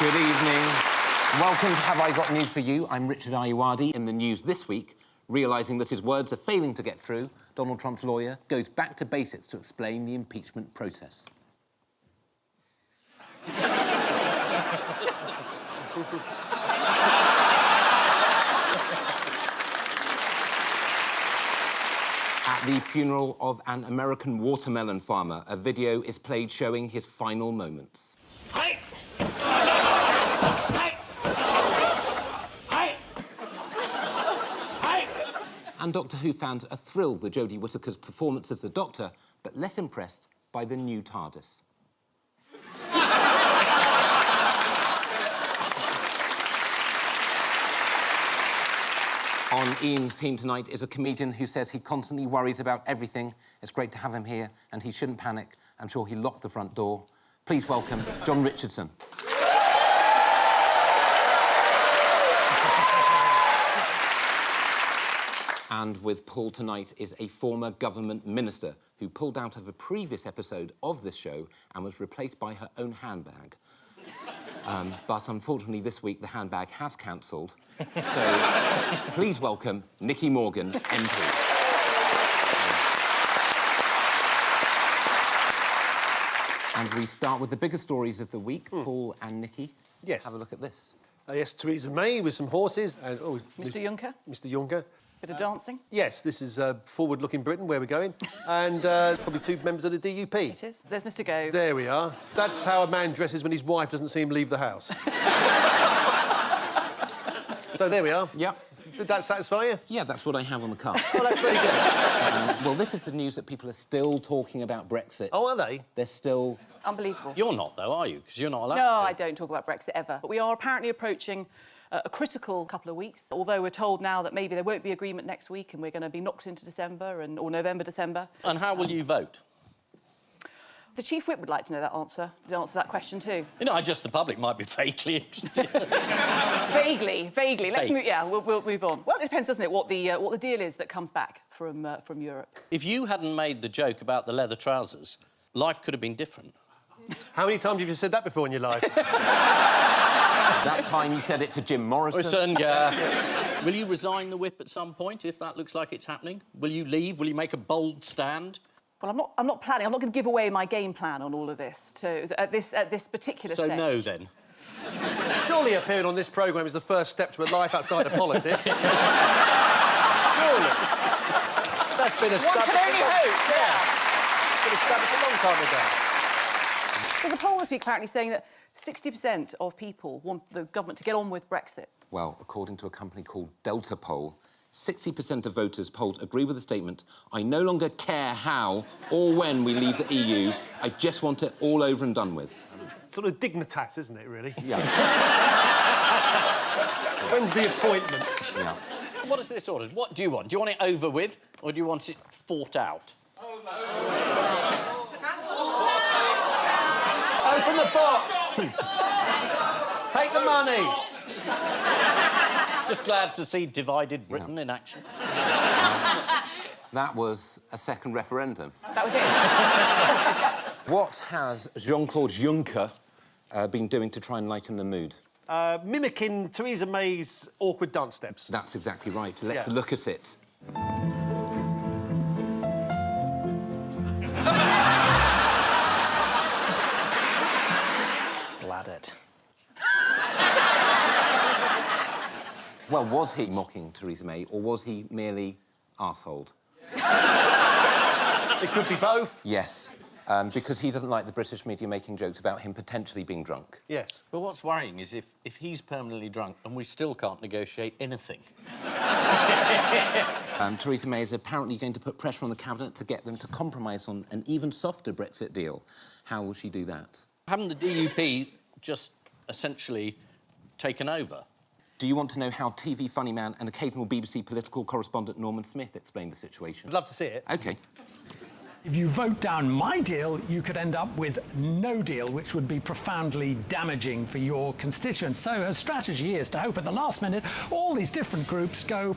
Good evening. Welcome to Have I Got News For You? I'm Richard Ayoade. In the news this week, realising that his words are failing to get through, Donald Trump's lawyer goes back to basics to explain the impeachment process. At the funeral of an American watermelon farmer, a video is played showing his final moments. Hi. And Doctor Who fans are thrilled with Jodie Whittaker's performance as the Doctor, but less impressed by the new TARDIS. On Ian's team tonight is a comedian who says he constantly worries about everything. It's great to have him here, and he shouldn't panic. I'm sure he locked the front door. Please welcome John Richardson. And with Paul tonight is a former government minister who pulled out of a previous episode of this show and was replaced by her own handbag. But unfortunately, this week, the handbag has cancelled. So please welcome Nicky Morgan, MP. And we start with the biggest stories of the week. Paul and Nicky. Yes. Have a look at this. Yes, Theresa May with some horses. And, Mr Juncker. Mr Juncker. Bit of dancing. Yes, this is forward-looking Britain, where we're going. And probably two members of the DUP. It is. There's Mr Gove. There we are. That's how a man dresses when his wife doesn't see him leave the house. So there we are. Yeah. Did that satisfy you? Yeah, that's what I have on the card. Oh, that's very good. Well, this is the news that people are still talking about Brexit. Oh, are they? They're still... Unbelievable. You're not, though, are you? Because you're not allowed to. No, I don't talk about Brexit ever. But we are apparently approaching a critical couple of weeks, although we're told now that maybe there won't be agreement next week and we're going to be knocked into December or November, December. And how will you vote? The Chief Whip would like to know that answer, the answer to that question too. You know, just the public might be vaguely interested. Vaguely. Let's move, yeah, we'll move on. Well, it depends, doesn't it, what the deal is that comes back from Europe. If you hadn't made the joke about the leather trousers, life could have been different. How many times have you said that before in your life? That time you said it to Jim Morrison. Yeah. Will you resign the whip at some point, if that looks like it's happening? Will you leave? Will you make a bold stand? Well, I'm not planning. I'm not going to give away my game plan on all of this at this particular stage. So no, then. Surely appearing on this programme is the first step to a life outside of politics. Surely. That's been established. One can only hope, yeah. It's been established a long time ago. There's a poll this week apparently saying that 60% of people want the government to get on with Brexit. Well, according to a company called Delta Poll, 60% of voters polled agree with the statement, "I no longer care how or when we leave the EU. I just want it all over and done with." Sort of dignitas, isn't it, really? Yeah. When's the appointment? Yeah. What is this order? What do you want? Do you want it over with, or do you want it fought out? Open the box! Take the money! Just glad to see divided Britain in action. That was a second referendum. That was it. What has Jean-Claude Juncker been doing to try and lighten the mood? Mimicking Theresa May's awkward dance steps. That's exactly right. Let's Yeah. look at it. Glad it. Well, was he mocking Theresa May, or was he merely arseholed? It could be both. Yes, because he doesn't like the British media making jokes about him potentially being drunk. Yes. But what's worrying is if he's permanently drunk and we still can't negotiate anything. Theresa May is apparently going to put pressure on the Cabinet to get them to compromise on an even softer Brexit deal. How will she do that? Haven't the DUP just essentially taken over? Do you want to know how TV funny man and occasional BBC political correspondent Norman Smith explained the situation? I'd love to see it. OK. If you vote down my deal, you could end up with no deal, which would be profoundly damaging for your constituents. So her strategy is to hope at the last minute all these different groups go...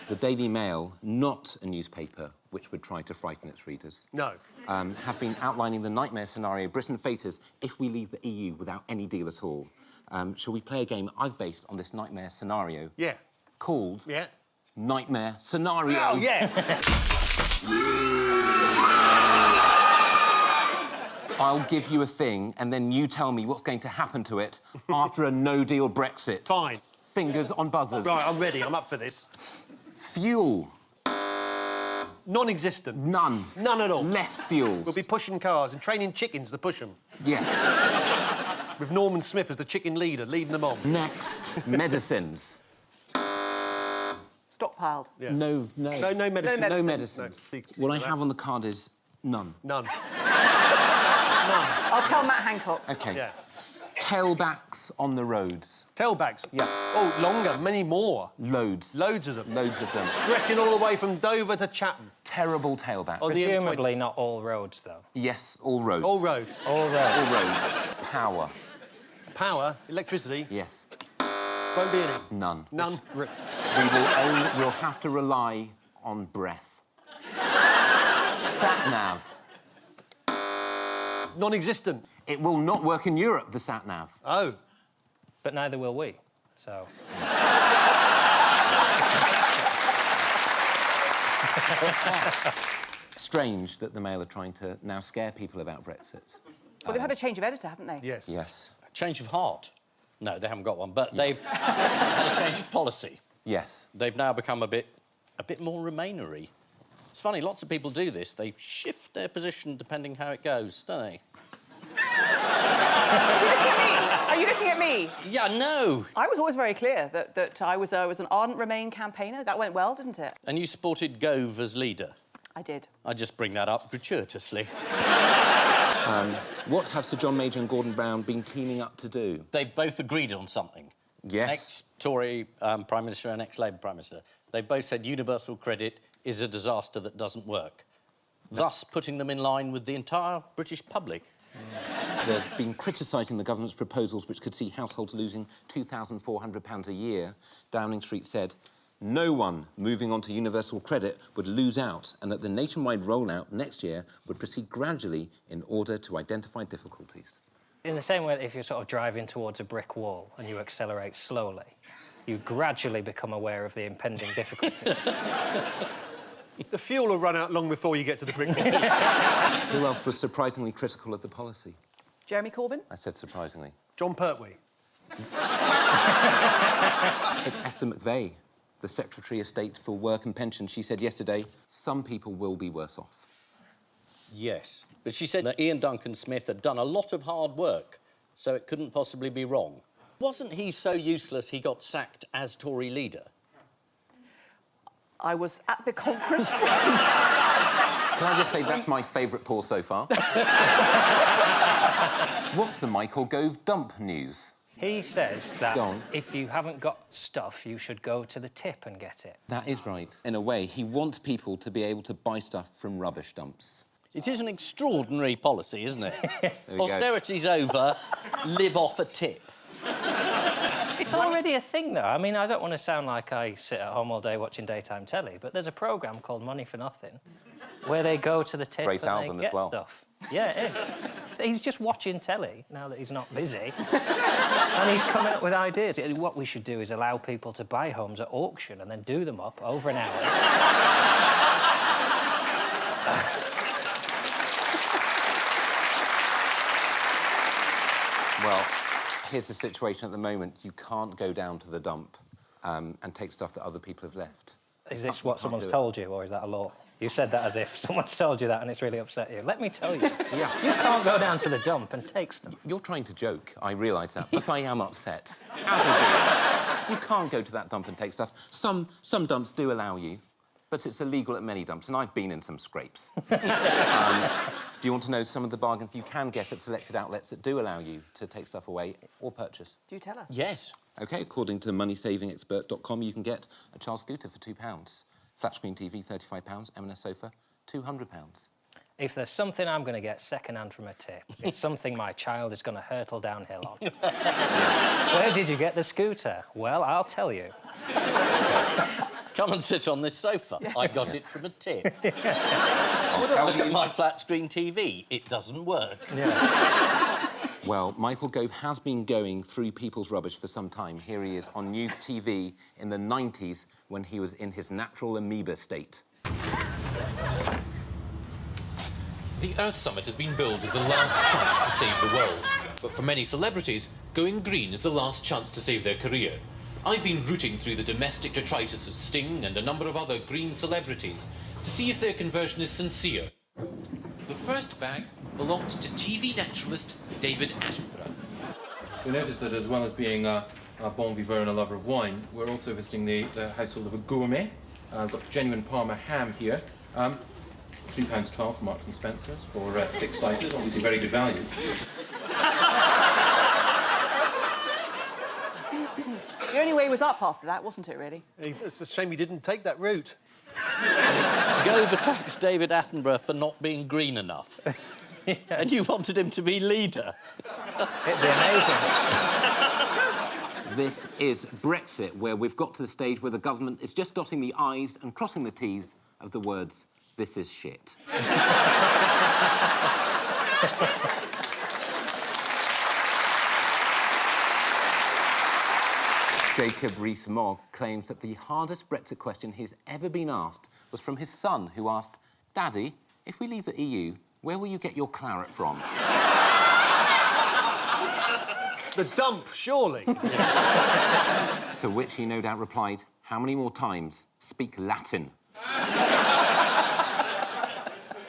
The Daily Mail, not a newspaper which would try to frighten its readers, No. have been outlining the nightmare scenario Britain faces if we leave the EU without any deal at all. Shall we play a game I've based on this nightmare scenario? Yeah. Called Yeah. Nightmare Scenario. Oh, yeah. I'll give you a thing, and then you tell me what's going to happen to it after a no-deal Brexit. Fine. Fingers on buzzers. Right, I'm ready. I'm up for this. Fuel. Non-existent. None. None at all. Less fuels. We'll be pushing cars and training chickens to push them. Yes. With Norman Smith as the chicken leader, leading them on. Next, medicines. Stockpiled. Yeah. No. No medicine. No medicines. medicines. No. What I have on the card is none. None. I'll tell Matt Hancock. OK. Yeah. Tailbacks on the roads. Tailbacks. Yeah. Oh, longer, many more. Loads. Loads of them. Loads of them. Stretching all the way from Dover to Chatham. Terrible tailback. On the M20. Presumably not all roads, though. Yes, all roads. All roads. All roads. All roads. Power. Power, electricity, Yes. won't be any. None. None. We'll have to rely on breath. Sat-nav. Non-existent. It will not work in Europe, the sat-nav. Oh. But neither will we, so... Strange that the Mail are trying to now scare people about Brexit. Well, they've had a change of editor, haven't they? Yes. Yes. Change of heart. No, they haven't got one, but they've had a change of policy. Yes. They've now become a bit more Remainery. It's funny, lots of people do this. They shift their position depending how it goes, don't they? Are you looking at me? Yeah, no. I was always very clear that I was an ardent Remain campaigner. That went well, didn't it? And you supported Gove as leader. I did. I just bring that up gratuitously. What have Sir John Major and Gordon Brown been teaming up to do? They've both agreed on something. Yes. Ex-Tory Prime Minister and ex-Labour Prime Minister. They've both said universal credit is a disaster that doesn't work, thus putting them in line with the entire British public. They've been criticising the government's proposals which could see households losing £2,400 a year. Downing Street said no one moving on to universal credit would lose out and that the nationwide rollout next year would proceed gradually in order to identify difficulties. In the same way that if you're sort of driving towards a brick wall and you accelerate slowly, you gradually become aware of the impending difficulties. The fuel will run out long before you get to the brick wall. Who else was surprisingly critical of the policy? Jeremy Corbyn? I said surprisingly. John Pertwee. It's Esther McVey, the Secretary of State for Work and Pensions. She said yesterday, some people will be worse off. Yes. But she said that Ian Duncan Smith had done a lot of hard work, so it couldn't possibly be wrong. Wasn't he so useless he got sacked as Tory leader? I was at the conference. Can I just say that's my favourite Paul so far? What's the Michael Gove dump news? He says that Go on. if you haven't got stuff, you should go to the tip and get it. That is right. In a way, he wants people to be able to buy stuff from rubbish dumps. It is an extraordinary policy, isn't it? we go. Austerity's over, live off a tip. It's already a thing, though. I mean, I don't want to sound like I sit at home all day watching daytime telly, but there's a programme called Money for Nothing where they go to the tip Great and album they as get well. stuff. Yeah, it is. He's just watching telly now that he's not busy. And he's coming up with ideas. What we should do is allow people to buy homes at auction and then do them up over an hour. Well, here's the situation at the moment. You can't go down to the dump and take stuff that other people have left. Is this what someone's do it. told you, or is that a law? You said that as if someone's told you that and it's really upset you. Let me tell you, Yeah. you can't go down to the dump and take stuff. You're trying to joke, I realise that, but I am upset. As is you can't go to that dump and take stuff. Some dumps do allow you, but it's illegal at many dumps, and I've been in some scrapes. Do you want to know some of the bargains you can get at selected outlets that do allow you to take stuff away or purchase? Do tell us. Yes. OK, according to moneysavingexpert.com, you can get a child scooter for £2, flat screen TV, £35, M&S sofa, £200. If there's something I'm going to get second-hand from a tip, it's something my child is going to hurtle downhill on. Where did you get the scooter? Well, I'll tell you. Come Come and sit on this sofa. I got it from a tip. I'll tell Look you- at my flat-screen TV. It doesn't work. Well, Michael Gove has been going through people's rubbish for some time. Here he is on News TV in the 90s when he was in his natural amoeba state. The Earth Summit has been billed as the last chance to save the world. But for many celebrities, going green is the last chance to save their career. I've been rooting through the domestic detritus of Sting and a number of other green celebrities to see if their conversion is sincere. The first bag belonged to TV naturalist David Attenborough. We noticed that as well as being a bon vivant and a lover of wine, we're also visiting the household of a gourmet. I've got genuine Parma ham here. £3.12 from Marks and Spencer's for 6 slices. Obviously very good value. The only way was up after that, wasn't it, really? It's a shame you didn't take that route. Gove attacks David Attenborough for not being green enough. And you wanted him to be leader. It'd be amazing. This is Brexit, where we've got to the stage where the government is just dotting the I's and crossing the T's of the words, "This is shit." Jacob Rees-Mogg claims that the hardest Brexit question he's ever been asked was from his son, who asked, "Daddy, if we leave the EU, where will you get your claret from?" The dump, surely. To which he no doubt replied, "How many more times? Speak Latin."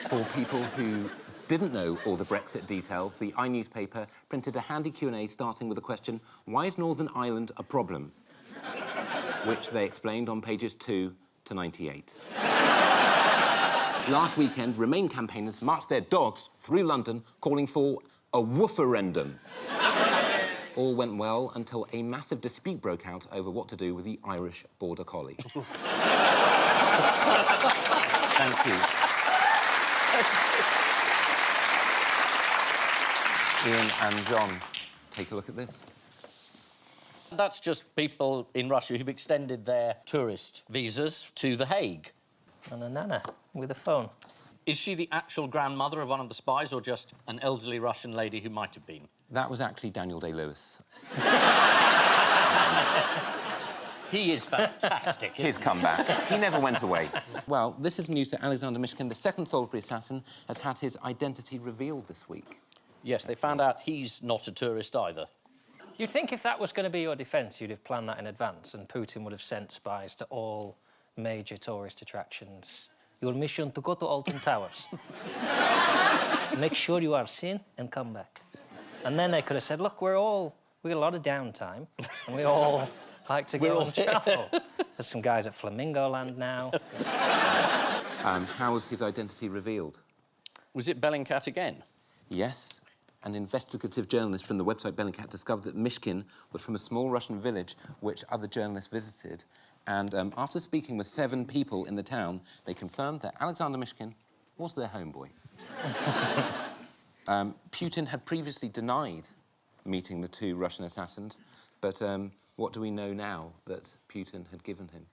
For people who didn't know all the Brexit details, the iNewspaper printed a handy Q&A starting with the question, "Why is Northern Ireland a problem?" which they explained on pages 2 to 98. Last weekend, Remain campaigners marched their dogs through London calling for a wooferendum. All went well until a massive dispute broke out over what to do with the Irish Border Collie. Thank you. Ian and John, take a look at this. That's just people in Russia who've extended their tourist visas to The Hague. And a nana with a phone. Is she the actual grandmother of one of the spies or just an elderly Russian lady who might have been? That was actually Daniel Day-Lewis. He is fantastic, His comeback. He never went away. Well, this is news that Alexander Mishkin, the second Salisbury assassin, has had his identity revealed this week. Yes, they found out he's not a tourist either. You'd think if that was going to be your defence, you'd have planned that in advance and Putin would have sent spies to all major tourist attractions. Your mission to go to Alton Towers. Make sure you are seen and come back. And then they could have said, look, we got a lot of downtime and we all like to go and travel. There's some guys at Flamingo Land now. How was his identity revealed? Was it Bellingcat again? Yes. An investigative journalist from the website Bellingcat discovered that Mishkin was from a small Russian village which other journalists visited. And after speaking with 7 people in the town, they confirmed that Alexander Mishkin was their homeboy. Putin had previously denied meeting the 2 Russian assassins, but what do we know now that Putin had given him?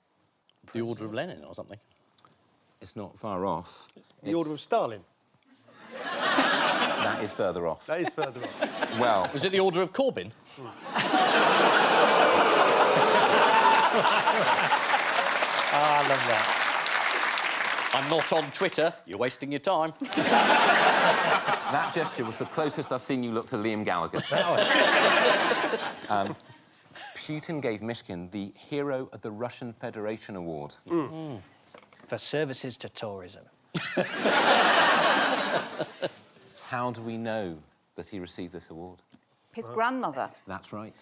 The Order of Lenin or something? It's not far off. The Order of Stalin. That is further off. That is further off. Well... Was it the Order of Corbyn? I love that. I'm not on Twitter. You're wasting your time. That gesture was the closest I've seen you look to Liam Gallagher. Putin gave Mishkin the Hero of the Russian Federation Award. For services to tourism. How do we know that he received this award? His grandmother That's right.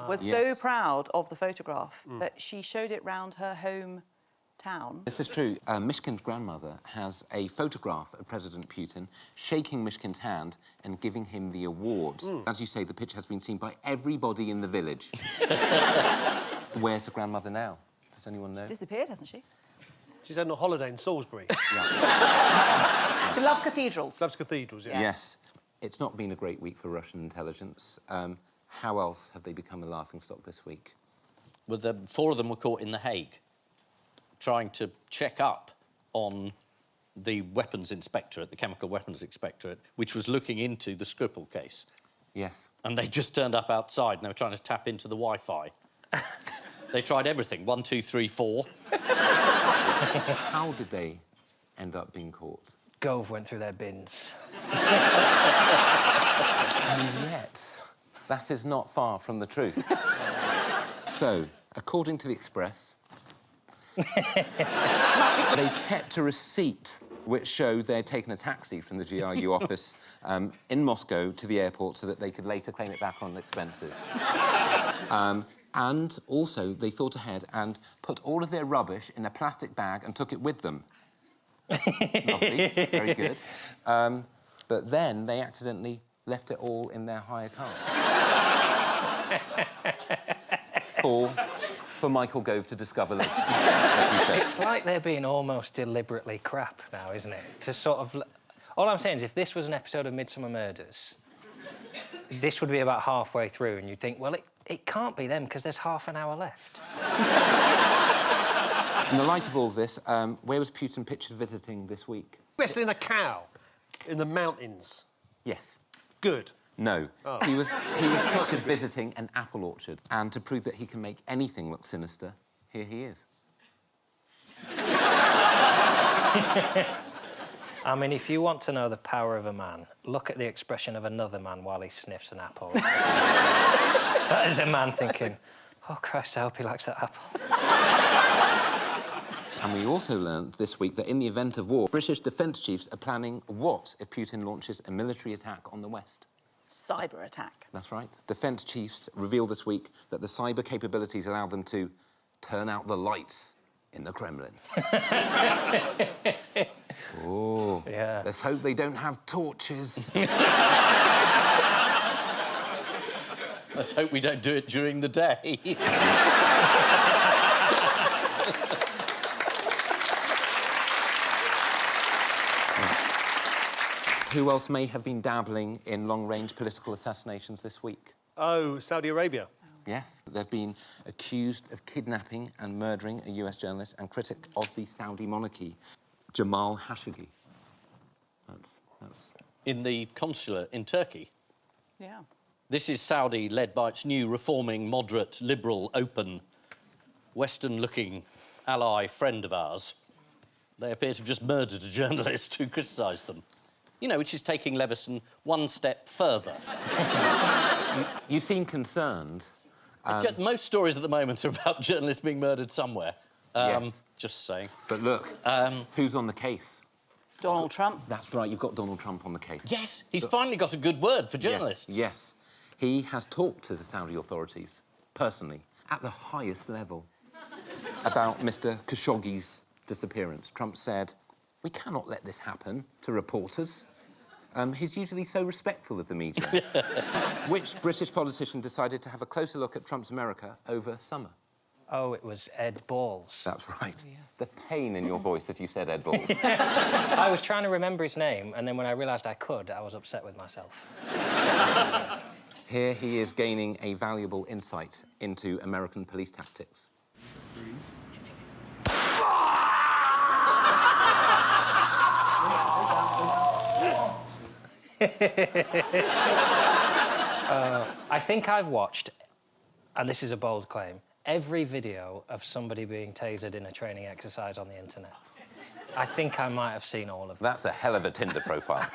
was yes. so proud of the photograph that she showed it round her hometown. This is true. Mishkin's grandmother has a photograph of President Putin shaking Mishkin's hand and giving him the award. As you say, the picture has been seen by everybody in the village. Where's the grandmother now? Does anyone know? Disappeared, hasn't she? She's had a holiday in Salisbury. She loves cathedrals. Loves cathedrals, yeah. Yes. It's not been a great week for Russian intelligence. How else have they become a laughingstock this week? Well, 4 of them were caught in The Hague. trying to check up on the weapons inspectorate, the chemical weapons inspectorate, which was looking into the Skripal case. Yes. And they just turned up outside and they were trying to tap into the Wi-Fi. They tried everything, 1, 2, 3, 4. How did they end up being caught? Gove went through their bins. And yet, that is not far from the truth. So, according to the Express, they kept a receipt which showed they had taken a taxi from the GRU office in Moscow to the airport so that they could later claim it back on expenses. And also, they thought ahead and put all of their rubbish in a plastic bag and took it with them. Lovely, very good. But then they accidentally left it all in their hire car. for Michael Gove to discover later. It's like they're being almost deliberately crap now, isn't it? To sort of... All I'm saying is, if this was an episode of Midsummer Murders, this would be about halfway through, and you'd think, well, it can't be them, because there's half an hour left. In the light of all this, where was Putin pictured visiting this week? Wrestling a cow in the mountains. Yes. Good. No. Oh. He was pictured visiting an apple orchard, and to prove that he can make anything look sinister, here he is. I mean, if you want to know the power of a man, look at the expression of another man while he sniffs an apple. That is a man thinking, oh, Christ, I hope he likes that apple. And we also learned this week that in the event of war, British defence chiefs are planning what if Putin launches a military attack on the West? Cyber attack. That's right. Defence chiefs revealed this week that the cyber capabilities allow them to turn out the lights in the Kremlin. Oh, yeah. Let's hope they don't have torches. Let's hope we don't do it during the day. Who else may have been dabbling in long-range political assassinations this week? Oh, Saudi Arabia. Yes, they've been accused of kidnapping and murdering a US journalist and critic of the Saudi monarchy, Jamal Khashoggi. That's... In the consulate in Turkey. Yeah. This is Saudi, led by its new reforming, moderate, liberal, open, Western-looking ally friend of ours. They appear to have just murdered a journalist who criticised them. You know, which is taking Leveson one step further. You seem concerned. Most stories at the moment are about journalists being murdered somewhere. Yes. Just saying. But look, who's on the case? Donald Trump. That's right, you've got Donald Trump on the case. Yes, he's finally got a good word for journalists. Yes. He has talked to the Saudi authorities, personally, at the highest level, about Mr. Khashoggi's disappearance. Trump said, we cannot let this happen to reporters. He's usually so respectful of the media. Which British politician decided to have a closer look at Trump's America over summer? Oh, it was Ed Balls. That's right. Oh, yes. The pain in your voice as you said Ed Balls. I was trying to remember his name, and then when I realised I could, I was upset with myself. Here he is gaining a valuable insight into American police tactics. I think I've watched, and this is a bold claim, every video of somebody being tasered in a training exercise on the internet. I think I might have seen all of them. That's a hell of a Tinder profile.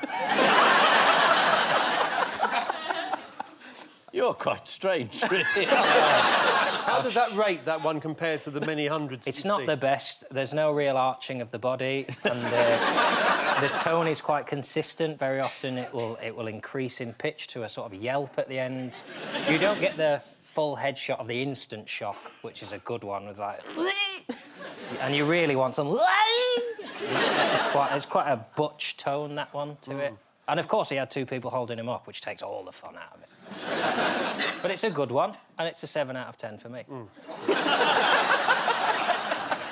You're quite strange, really. How does that rate, that one, compared to the many hundreds It's you've not seen? the best. There's no real arching of the body, and the tone is quite consistent. Very often it will increase in pitch to a sort of yelp at the end. You don't get the full headshot of the instant shock, which is a good one, with like... and you really want some... It's quite a butch tone, that one, to it. And, of course, he had two people holding him up, which takes all the fun out of it. But it's a good one, and it's a 7 out of 10 for me.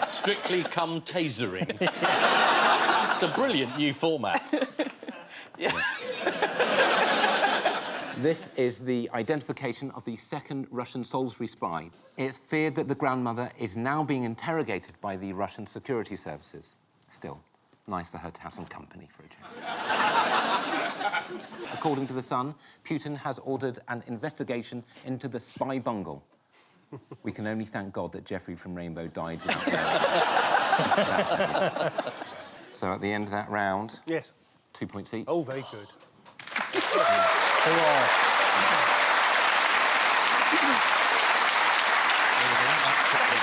Strictly come tasering. It's a brilliant new format. Yeah. This is the identification of the second Russian Salisbury spy. It's feared that the grandmother is now being interrogated by the Russian security services. Still, nice for her to have some company for a change. According to The Sun, Putin has ordered an investigation into the spy bungle. We can only thank God that Jeffrey from Rainbow died without knowing. So at the end of that round... Yes. 2 points each. Oh, very good. The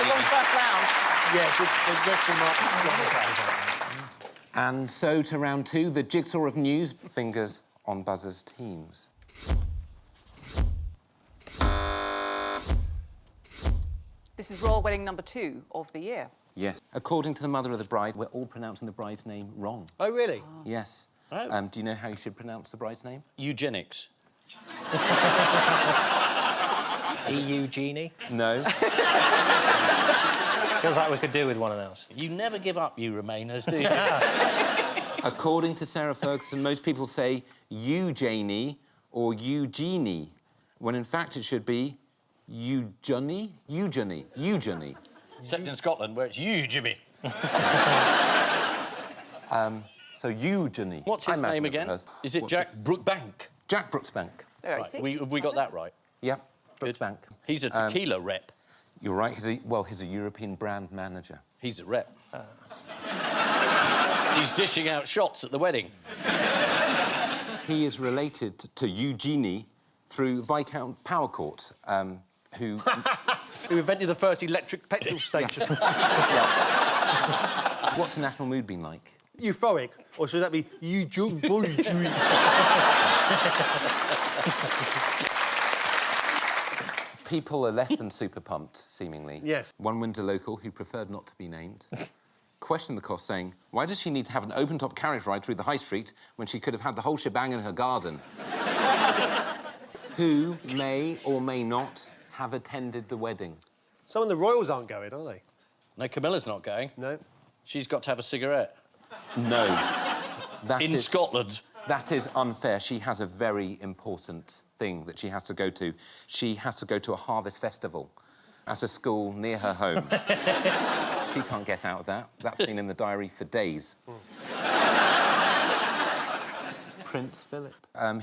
long first round. Yes, the referee mark. And so to round 2, the jigsaw of news. Fingers on buzzers teams. This is royal wedding number 2 of the year. Yes. According to the mother of the bride, we're all pronouncing the bride's name wrong. Oh, really? Yes. Oh. Do you know how you should pronounce the bride's name? Eugenics. EU genie. No. Feels like we could do with one of those. You never give up, you Remainers, do you? According to Sarah Ferguson, most people say Eugenie or Eugenie, when in fact it should be Eugenie? Eugenie. Eugenie. Except in Scotland, where it's you, Jimmy. So Eugenie. What's his name again? Is it Jack Brookbank? Jack Brooksbank. There, Right. see? Have we got that right? Yep, Brooksbank. He's a tequila rep. You're right, he's a European brand manager. He's a rep. He's dishing out shots at the wedding. He is related to Eugenie through Viscount Powercourt, who... Who invented the first electric petrol station. What's the national mood been like? Euphoric, or should that be euphoric? People are less than super pumped, seemingly. Yes. One Windsor local, who preferred not to be named, questioned the cost, saying, why does she need to have an open-top carriage ride through the high street when she could have had the whole shebang in her garden? Who may or may not have attended the wedding? Some of the royals aren't going, are they? No, Camilla's not going. No. She's got to have a cigarette. No. In Scotland. That is unfair. She has a very important thing that she has to go to. She has to go to a harvest festival at a school near her home. She can't get out of that. That's been in the diary for days. Prince Philip.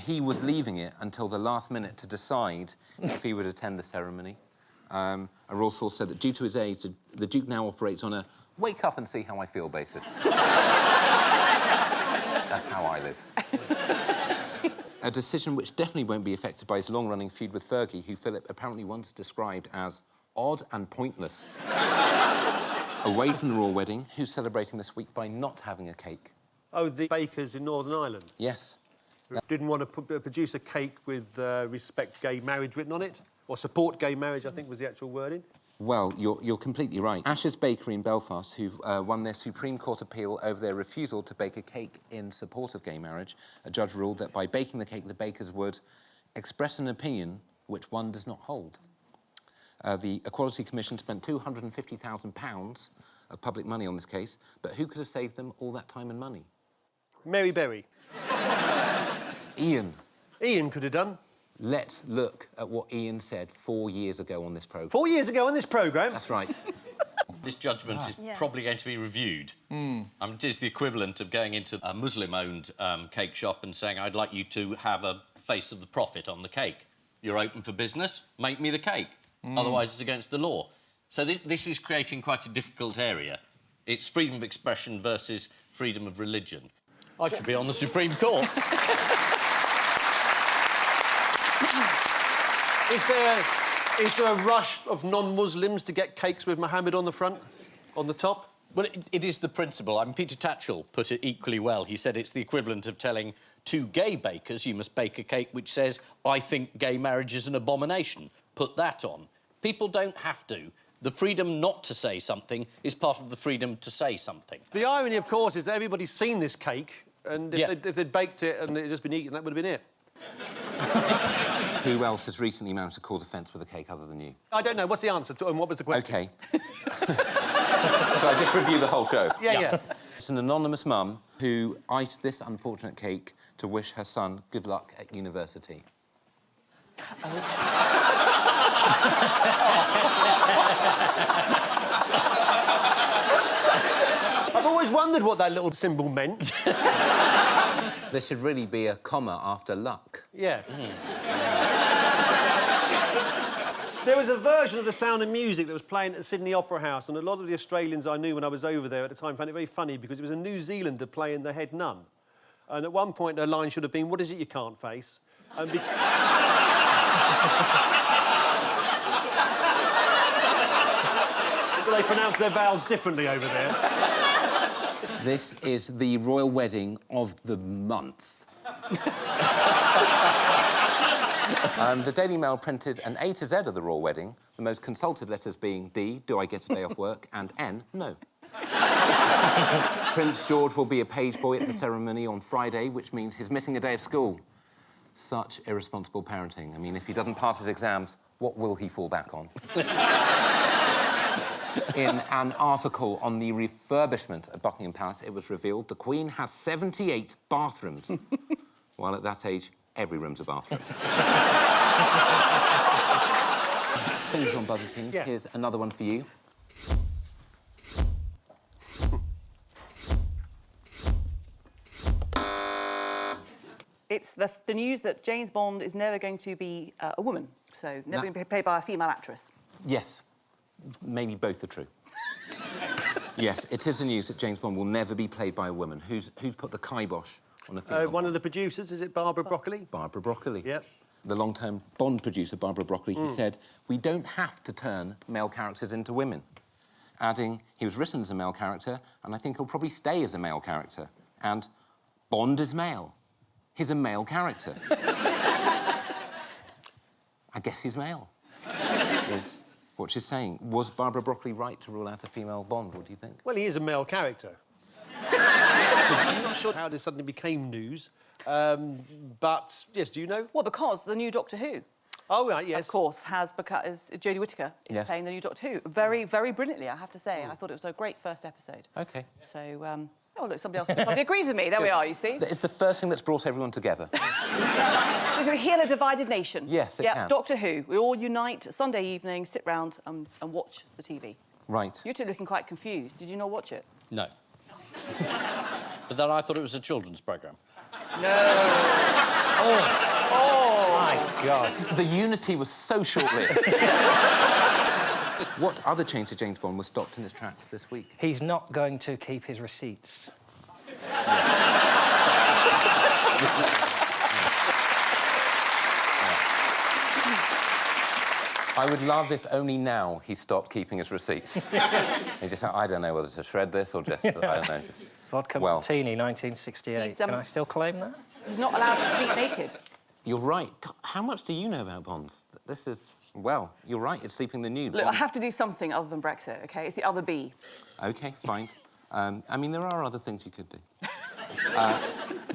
He was leaving it until the last minute to decide if he would attend the ceremony. A royal source said that due to his age, the Duke now operates on a wake up and see how I feel basis. That's how I live. A decision which definitely won't be affected by his long-running feud with Fergie, who Philip apparently once described as odd and pointless. Away from the royal wedding, who's celebrating this week by not having a cake? Oh, the bakers in Northern Ireland. Yes. Didn't want to produce a cake with respect gay marriage written on it, or support gay marriage, I think was the actual wording. Well, you're completely right. Ash's Bakery in Belfast, who've won their Supreme Court appeal over their refusal to bake a cake in support of gay marriage, a judge ruled that by baking the cake, the bakers would express an opinion which one does not hold. The Equality Commission spent £250,000 of public money on this case, but who could have saved them all that time and money? Mary Berry. Ian. Ian could have done. Let's look at what Ian said 4 years ago on this programme. 4 years ago on this programme? That's right. This judgment is probably going to be reviewed. It is the equivalent of going into a Muslim-owned cake shop and saying, I'd like you to have a face of the Prophet on the cake. You're open for business, make me the cake. Otherwise, it's against the law. So this is creating quite a difficult area. It's freedom of expression versus freedom of religion. I should be on the Supreme Court. Is there a rush of non-Muslims to get cakes with Mohammed on the front, on the top? Well, it is the principle. Peter Tatchell put it equally well. He said it's the equivalent of telling two gay bakers you must bake a cake which says, I think gay marriage is an abomination. Put that on. People don't have to. The freedom not to say something is part of the freedom to say something. The irony, of course, is that everybody's seen this cake, and if they'd baked it and it had just been eaten, that would have been it. Who else has recently managed to cause offence with a cake other than you? I don't know. What's the answer and what was the question? OK. So I just review the whole show? Yeah. It's an anonymous mum who iced this unfortunate cake to wish her son good luck at university. I've always wondered what that little symbol meant. There should really be a comma after luck. Yeah. There was a version of The Sound of Music that was playing at the Sydney Opera House, and a lot of the Australians I knew when I was over there at the time found it very funny because it was a New Zealander playing the head nun. And at one point, her line should have been, "What is it you can't face?" And they pronounce their vowels differently over there. This is the royal wedding of the month. The Daily Mail printed an A to Z of the royal wedding, the most consulted letters being D, do I get a day off work, and N, no. Prince George will be a page boy at the ceremony on Friday, which means he's missing a day of school. Such irresponsible parenting. I mean, if he doesn't pass his exams, what will he fall back on? In an article on the refurbishment of Buckingham Palace, it was revealed the Queen has 78 bathrooms. While at that age, every room's a bathroom. Finish on Buzz's team. Yeah. Here's another one for you. It's the news that James Bond is never going to be a woman, so never going to be played by a female actress. Yes. Maybe both are true. Yes, it is the news that James Bond will never be played by a woman. Who's put the kibosh on a female One Bond? of the producers, is it Barbara Broccoli? Barbara Broccoli. Yep. The long-term Bond producer, Barbara Broccoli, he said, "We don't have to turn male characters into women." Adding, he was written as a male character, and I think he'll probably stay as a male character. And Bond is male. He's a male character. I guess he's male, is what she's saying. Was Barbara Broccoli right to rule out a female Bond, what do you think? Well, he is a male character. I'm not sure how this suddenly became news, but, yes, do you know? Well, because the new Doctor Who, Oh, right, yes. of course, has Jodie Whittaker is Yes. playing the new Doctor Who. Very, very brilliantly, I have to say. I thought it was a great first episode. OK. So, oh, look, somebody else probably agrees with me. There we are, you see. It's the first thing that's brought everyone together. So it's going to heal a divided nation. Yes, it yeah, can. Doctor Who. We all unite Sunday evening, sit round and watch the TV. Right. You two are looking quite confused. Did you not watch it? No. But then I thought it was a children's programme. My God. The unity was so short-lived. What other change to James Bond was stopped in its tracks this week? He's not going to keep his receipts. I would love if only now he stopped keeping his receipts. He just, I don't know whether to shred this or just, I don't know, just... Vodka Well. Martini, 1968. He's, Can I still claim that? He's not allowed to sleep naked. You're right. God, how much do you know about Bond? This is... Well, you're right, it's sleeping the nude. Look, I have to do something other than Brexit, OK? It's the other B. OK, fine. I mean, there are other things you could do.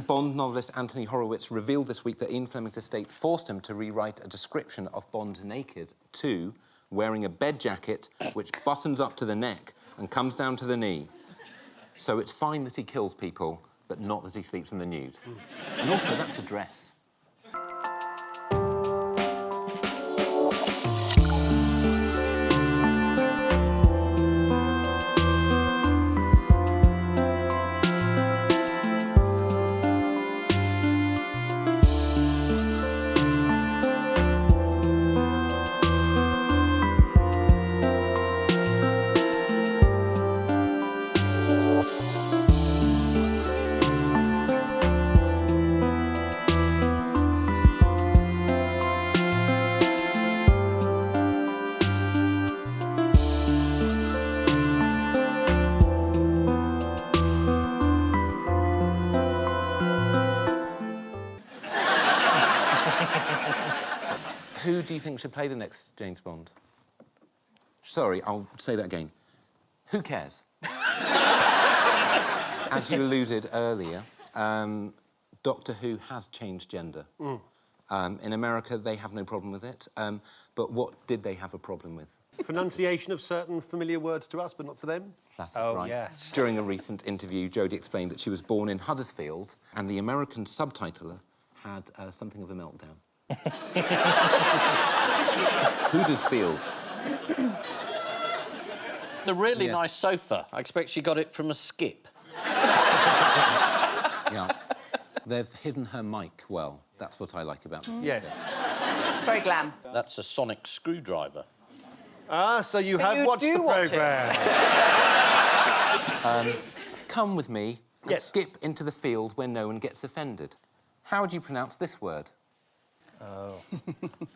Bond novelist Anthony Horowitz revealed this week that Ian Fleming's estate forced him to rewrite a description of Bond naked to wearing a bed jacket which buttons up to the neck and comes down to the knee. So it's fine that he kills people, but not that he sleeps in the nude. And also, that's a dress. Who do you think should play the next James Bond? Sorry, I'll say that again. Who cares? As you alluded earlier, Doctor Who has changed gender. In America, they have no problem with it. But what did they have a problem with? Pronunciation of certain familiar words to us, but not to them. That's Oh, right. yes. During a recent interview, Jodie explained that she was born in Huddersfield, and the American subtitler had something of a meltdown. Huddersfield. The really Yes. nice sofa. I expect she got it from a skip. Yeah. They've hidden her mic well. That's what I like about them. Yes. Very glam. That's a sonic screwdriver. Ah, so you have you watched do the watch it. programme. Come with me and Yes. skip into the field where no one gets offended. How would you pronounce this word? Oh,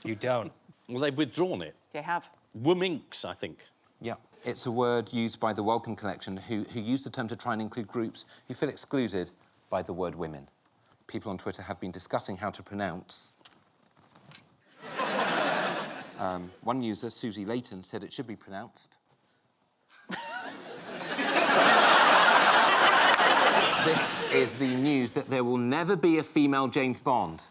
you don't. Well, they've withdrawn it. They have. Wominks, I think. Yeah. It's a word used by the Wellcome Collection who use the term to try and include groups who feel excluded by the word women. People on Twitter have been discussing how to pronounce. One user, Susie Layton, said it should be pronounced. This is the news that there will never be a female James Bond.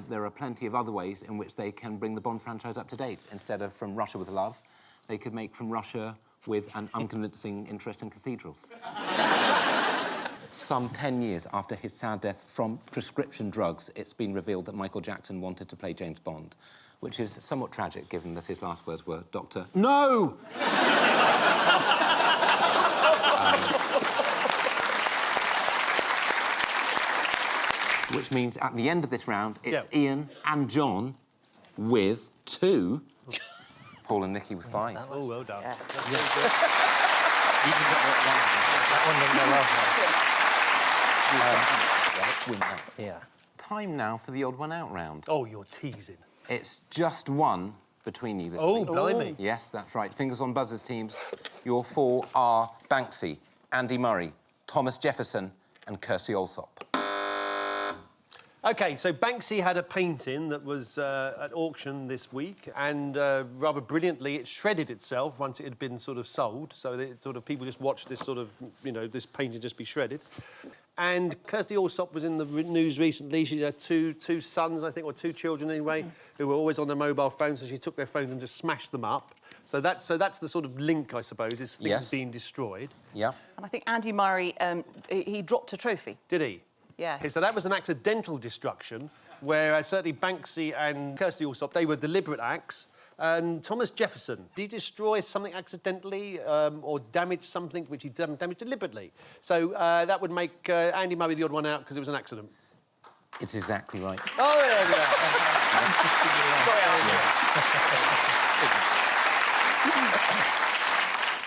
There are plenty of other ways in which they can bring the Bond franchise up to date. Instead of From Russia with Love, they could make From Russia with an unconvincing interest in cathedrals. Some 10 years after his sad death from prescription drugs, it's been revealed that Michael Jackson wanted to play James Bond, which is somewhat tragic, given that his last words were, Doctor, no! Which means at the end of this round, it's Ian and John with 2. Paul and Nikki with 5. Oh, well done. Yes. That one didn't go well. Let's win that. Yeah. Time now for the odd one out round. Oh, you're teasing. It's just one between you this Oh, week. blimey. Yes, that's right. Fingers on buzzers, teams. Your 4 are Banksy, Andy Murray, Thomas Jefferson and Kirsty Allsop. OK, so Banksy had a painting that was at auction this week, and rather brilliantly, it shredded itself once it had been sort of sold. So that sort of people just watched this sort of, you know, this painting just be shredded. And Kirsty Allsop was in the news recently. She had two sons, I think, or 2 children anyway, who were always on their mobile phones. So she took their phones and just smashed them up. So that's the sort of link, I suppose, is things Yes. being destroyed. Yeah. And I think Andy Murray, he dropped a trophy. Did he? Yeah. Okay, so that was an accidental destruction, where certainly Banksy and Kirsty Allsop, they were deliberate acts. And Thomas Jefferson, did he destroy something accidentally or damage something which he damaged deliberately? So that would make Andy Murray the odd one out because it was an accident. It's exactly right. Oh, yeah,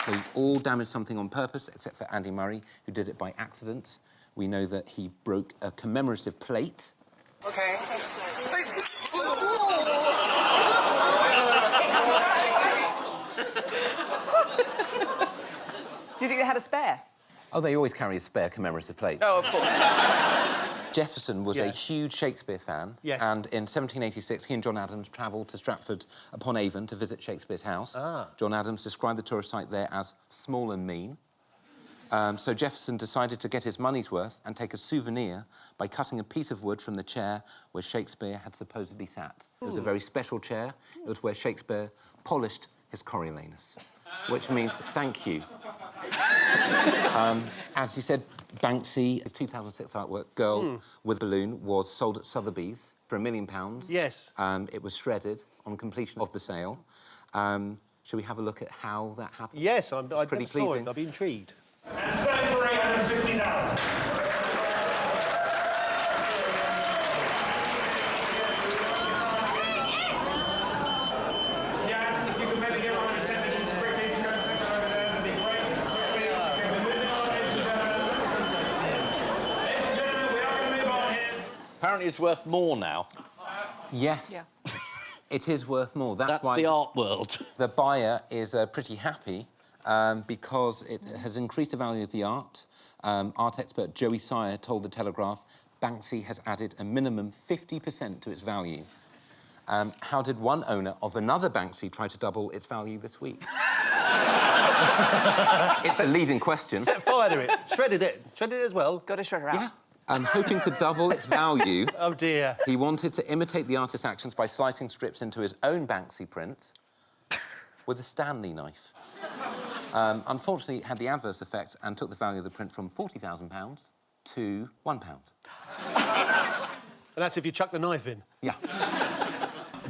They all damaged something on purpose, except for Andy Murray, who did it by accident. We know that he broke a commemorative plate. Okay. Do you think they had a spare? Oh, they always carry a spare commemorative plate. Oh, of course. Jefferson was a Yes. huge Shakespeare fan. Yes. And in 1786, he and John Adams travelled to Stratford-upon-Avon to visit Shakespeare's house. Ah. John Adams described the tourist site there as small and mean. So Jefferson decided to get his money's worth and take a souvenir by cutting a piece of wood from the chair where Shakespeare had supposedly sat. It was a very special chair. It was where Shakespeare polished his Coriolanus, which means thank you. As you said, Banksy, the 2006 artwork, Girl with Balloon, was sold at Sotheby's for £1 million. Yes. It was shredded on completion of the sale. Shall we have a look at how that happened? Yes, I pretty never saw pleasing. it. I'd be intrigued. And selling for 860,000. Yeah, if you could maybe get one of the technicians quickly to go and take that over there, that'd be great. Quickly. Okay, we're moving on, ladies and gentlemen. Ladies and gentlemen, we are going to move on here. Apparently it's worth more now. Yes. Yeah. It is worth more. That's That's why the art world. the buyer is pretty happy because it has increased the value of the art. Art expert Joey Sire told The Telegraph Banksy has added a minimum 50% to its value. How did one owner of another Banksy try to double its value this week? It's a leading question. Set fire to it. Shredded it. Shredded it as well. Got a shredder out. Yeah. Hoping to double its value, Oh, dear. he wanted to imitate the artist's actions by slicing strips into his own Banksy print with a Stanley knife. Unfortunately, it had the adverse effect and took the value of the print from £40,000 to £1. And that's if you chuck the knife in. Yeah.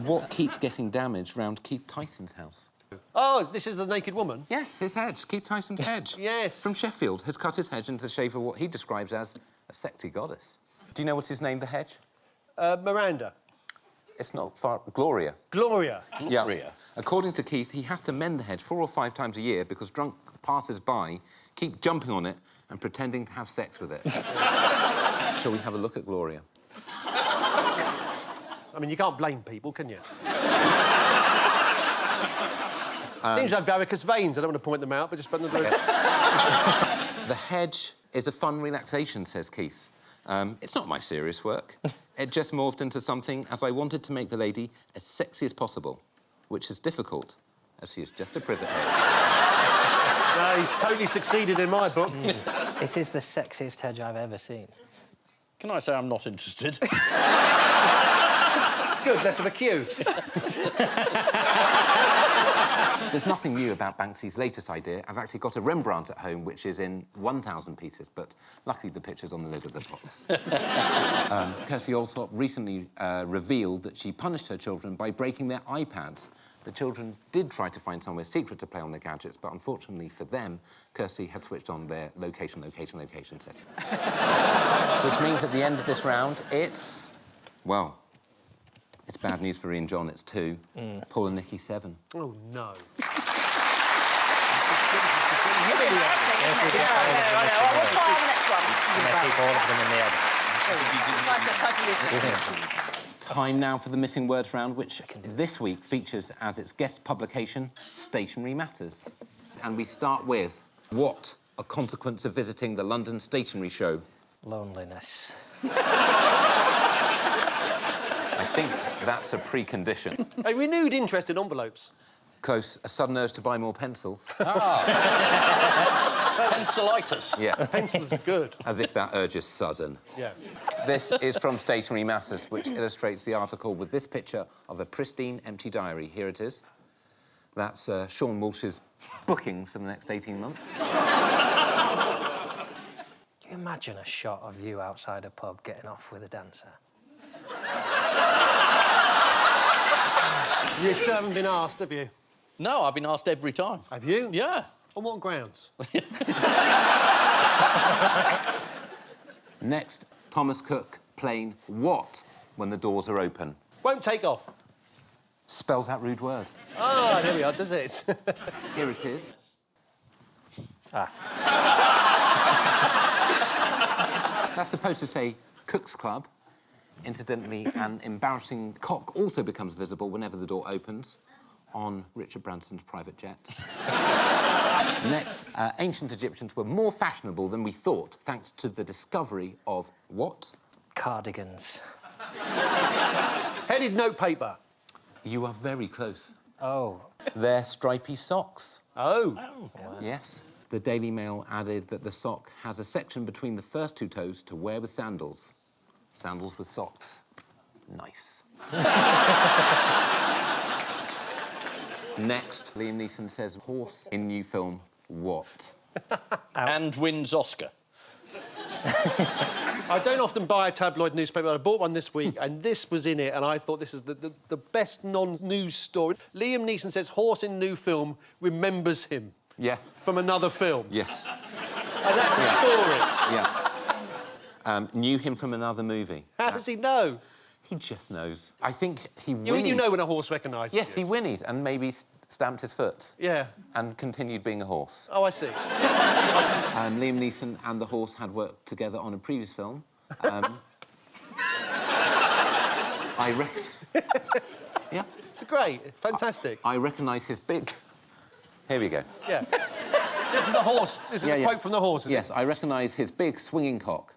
What keeps getting damaged round Keith Tyson's house? Oh, this is the naked woman? Yes, his hedge. Keith Tyson's hedge. Yes. From Sheffield, has cut his hedge into the shape of what he describes as a sexy goddess. Do you know what's his name, the hedge? Miranda. It's not far... Gloria. Gloria. Yeah. According to Keith, he has to mend the hedge 4 or 5 times a year because drunk passers-by keep jumping on it and pretending to have sex with it. Shall we have a look at Gloria? I mean, you can't blame people, can you? Seems to have varicose veins. I don't want to point them out, but just put them through. The hedge is a fun relaxation, says Keith. It's not my serious work. It just morphed into something as I wanted to make the lady as sexy as possible, which is difficult, as she is just a privet hedge. No, he's totally succeeded in my book. It is the sexiest hedge I've ever seen. Can I say I'm not interested? Good, less of a queue. There's nothing new about Banksy's latest idea. I've actually got a Rembrandt at home, which is in 1,000 pieces, but luckily the picture's on the lid of the box. Kirsty Allsop recently revealed that she punished her children by breaking their iPads. The children did try to find somewhere secret to play on their gadgets, but unfortunately for them, Kirsty had switched on their location setting. Which means at the end of this round, it's... well... it's bad news for Ian John, it's 2. Paul and Nikki, 7. Oh, no. Time now for the Missing Words round, which this week features as its guest publication, Stationery Matters. And we start with, what a consequence of visiting the London Stationery Show? Loneliness. I think that's a precondition. A renewed interest in envelopes. Close, a sudden urge to buy more pencils. Pencilitis. Yeah. Pencils are good. As if that urge is sudden. Yeah. This is from Stationery Matters, which illustrates the article with this picture of a pristine, empty diary. Here it is. That's Sean Walsh's bookings for the next 18 months. Can you imagine a shot of you outside a pub getting off with a dancer? You still haven't been asked, have you? No, I've been asked every time. Have you? Yeah. On what grounds? Next, Thomas Cook playing what when the doors are open? Won't take off. Spells that rude word. Ah, there we are, does it? Here it is. That's supposed to say Cook's Club. Incidentally, an embarrassing cock also becomes visible whenever the door opens on Richard Branson's private jet. Next, ancient Egyptians were more fashionable than we thought, thanks to the discovery of what? Cardigans. Headed notepaper. You are very close. Oh. They're stripy socks. Oh. Wow. Yes. The Daily Mail added that the sock has a section between the first 2 toes to wear with sandals. Sandals with socks. Nice. Next, Liam Neeson says horse in new film, what? And wins Oscar. I don't often buy a tabloid newspaper. I bought one this week, and this was in it, and I thought this is the best non-news story. Liam Neeson says horse in new film remembers him. Yes. From another film. Yes. And that's the story. Yeah. Knew him from another movie. How does he know? He just knows. I think he whinnied. You know when a horse recognises you. Yes, he whinnied and maybe stamped his foot. Yeah. And continued being a horse. Oh, I see. Liam Neeson and the horse had worked together on a previous film. Yeah. It's great. Fantastic. I recognise his big... Here we go. Yeah. This is the horse. This is a quote from the horse, Yes, I recognise his big swinging cock.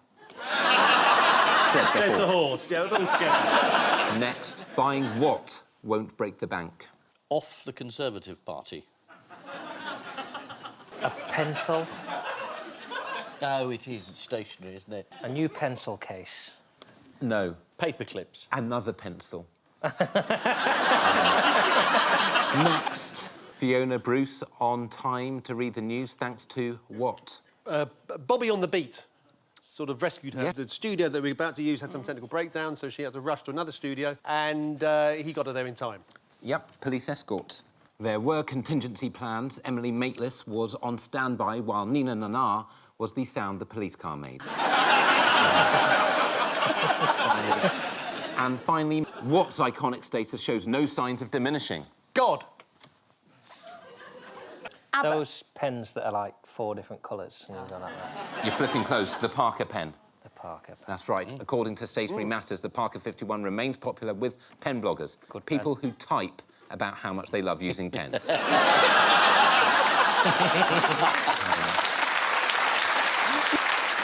There's the horse. Yeah, all together. Next, buying what won't break the bank? Off the Conservative Party. A pencil. Oh, it is stationary, isn't it? A new pencil case. No. Paper clips. Another pencil. Next, Fiona Bruce on time to read the news thanks to what? Bobby on the beat. sort of rescued her. Yeah. The studio that we were about to use had some technical breakdown, so she had to rush to another studio, and he got her there in time. Yep, police escort. There were contingency plans. Emily Maitlis was on standby while Nina Nanar was the sound the police car made. And finally, Watt's iconic status shows no signs of diminishing. God! Those pens that are like 4 different colours. You're flipping close. The Parker pen. The Parker pen. That's right. According to Stationery Matters, the Parker 51 remains popular with pen bloggers. Good people who type about how much they love using pens.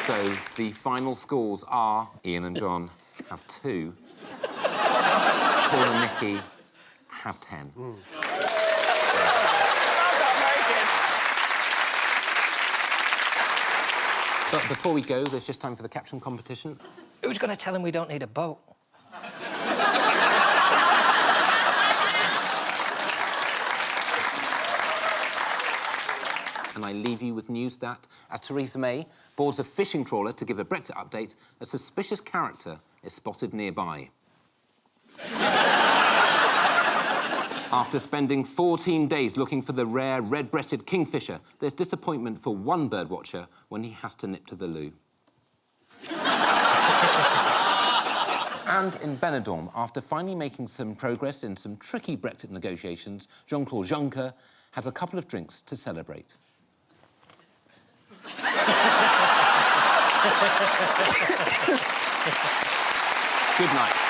So the final scores are Ian and John have 2. Paul and Nikki have 10. But before we go, there's just time for the caption competition. Who's going to tell him we don't need a boat? And I leave you with news that, as Theresa May boards a fishing trawler to give a Brexit update, a suspicious character is spotted nearby. After spending 14 days looking for the rare red-breasted kingfisher, there's disappointment for one birdwatcher when he has to nip to the loo. And in Benidorm, after finally making some progress in some tricky Brexit negotiations, Jean-Claude Juncker has a couple of drinks to celebrate. Good night.